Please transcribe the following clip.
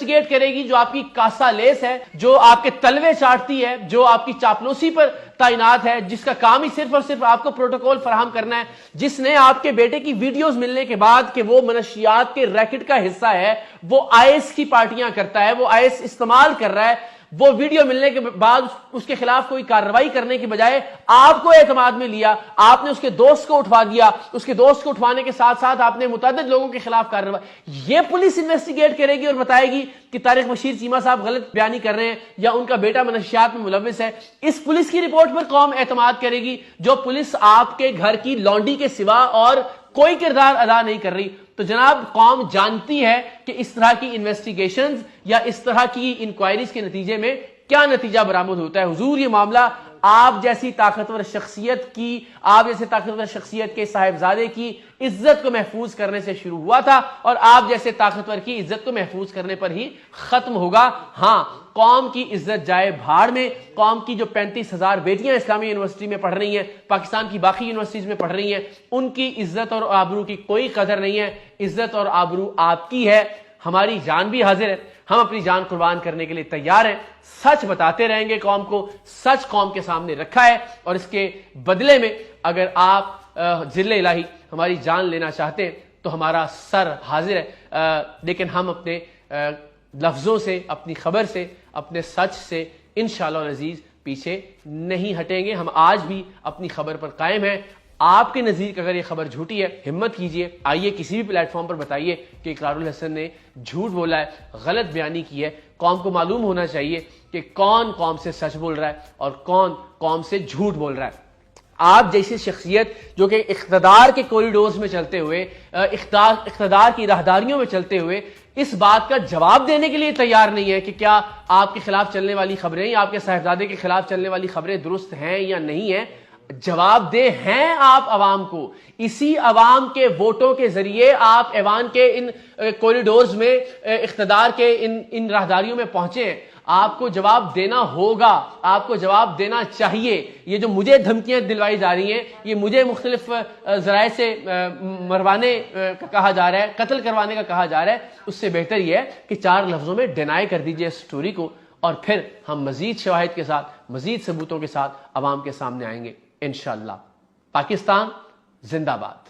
Investigate کرے گی جو آپ کی کاسا لیس ہے, جو آپ کے تلوے چاٹتی ہے, جو آپ کی چاپلوسی پر تعینات ہے, جس کا کام ہی صرف اور صرف آپ کو پروٹوکول فراہم کرنا ہے, جس نے آپ کے بیٹے کی ویڈیوز ملنے کے بعد کہ وہ منشیات کے ریکٹ کا حصہ ہے, وہ آئیس کی پارٹیاں کرتا ہے, وہ آئیس استعمال کر رہا ہے, وہ ویڈیو ملنے کے بعد اس کے خلاف کوئی کارروائی کرنے کی بجائے آپ کو اعتماد میں لیا, آپ نے اس کے دوست کو اٹھوا دیا, اس کے دوست کو اٹھوانے کے ساتھ ساتھ آپ نے متعدد لوگوں کے خلاف کارروائی. یہ پولیس انویسٹیگیٹ کرے گی اور بتائے گی کہ طارق بشیر چیمہ صاحب غلط بیانی کر رہے ہیں یا ان کا بیٹا منشیات میں ملوث ہے. اس پولیس کی رپورٹ پر قوم اعتماد کرے گی جو پولیس آپ کے گھر کی لانڈی کے سوا اور کوئی کردار ادا نہیں کر رہی. تو جناب قوم جانتی ہے کہ اس طرح کی انویسٹیگیشنز یا اس طرح کی انکوائریز کے نتیجے میں کیا نتیجہ برآمد ہوتا ہے. حضور یہ معاملہ آپ جیسی طاقتور شخصیت کی, آپ جیسے طاقتور شخصیت کے صاحبزادے کی عزت کو محفوظ کرنے سے شروع ہوا تھا اور آپ جیسے طاقتور کی عزت کو محفوظ کرنے پر ہی ختم ہوگا. ہاں, قوم کی عزت جائے بھاڑ میں. قوم کی جو 35,000 بیٹیاں اسلامی یونیورسٹی میں پڑھ رہی ہیں, پاکستان کی باقی یونیورسٹیز میں پڑھ رہی ہیں, ان کی عزت اور آبرو کی کوئی قدر نہیں ہے. عزت اور آبرو آپ کی ہے, ہماری جان بھی حاضر ہے, ہم اپنی جان قربان کرنے کے لیے تیار ہیں. سچ بتاتے رہیں گے قوم کو, سچ قوم کے سامنے رکھا ہے, اور اس کے بدلے میں اگر آپ ذل الہی ہماری جان لینا چاہتے ہیں تو ہمارا سر حاضر ہے. لیکن ہم اپنے لفظوں سے, اپنی خبر سے, اپنے سچ سے انشاءاللہ العزیز پیچھے نہیں ہٹیں گے. ہم آج بھی اپنی خبر پر قائم ہیں. آپ کے نزدیک اگر یہ خبر جھوٹی ہے, ہمت کیجئے, آئیے کسی بھی پلیٹ فارم پر بتائیے کہ اقرار الحسن نے جھوٹ بولا ہے, غلط بیانی کی ہے. قوم کو معلوم ہونا چاہیے کہ کون قوم سے سچ بول رہا ہے اور کون قوم سے جھوٹ بول رہا ہے. آپ جیسی شخصیت جو کہ اقتدار کے کوریڈورز میں چلتے ہوئے, اقتدار کی راہداریوں میں چلتے ہوئے اس بات کا جواب دینے کے لیے تیار نہیں ہے کہ کیا آپ کے خلاف چلنے والی خبریں یا آپ کے صاحبزادے کے خلاف چلنے والی خبریں درست ہیں یا نہیں ہیں. جواب دہ ہیں آپ عوام کو. اسی عوام کے ووٹوں کے ذریعے آپ ایوان کے ان کوریڈورز میں, اقتدار کے ان راہداریوں میں پہنچے ہیں. آپ کو جواب دینا ہوگا, آپ کو جواب دینا چاہیے. یہ جو مجھے دھمکیاں دلوائی جا رہی ہیں, یہ مجھے مختلف ذرائع سے مروانے کا کہا جا رہا ہے, قتل کروانے کا کہا جا رہا ہے, اس سے بہتر یہ ہے کہ 4 لفظوں میں ڈینائی کر دیجئے اس سٹوری کو, اور پھر ہم مزید شواہد کے ساتھ, مزید ثبوتوں کے ساتھ عوام کے سامنے آئیں گے انشاءاللہ. پاکستان زندہ باد.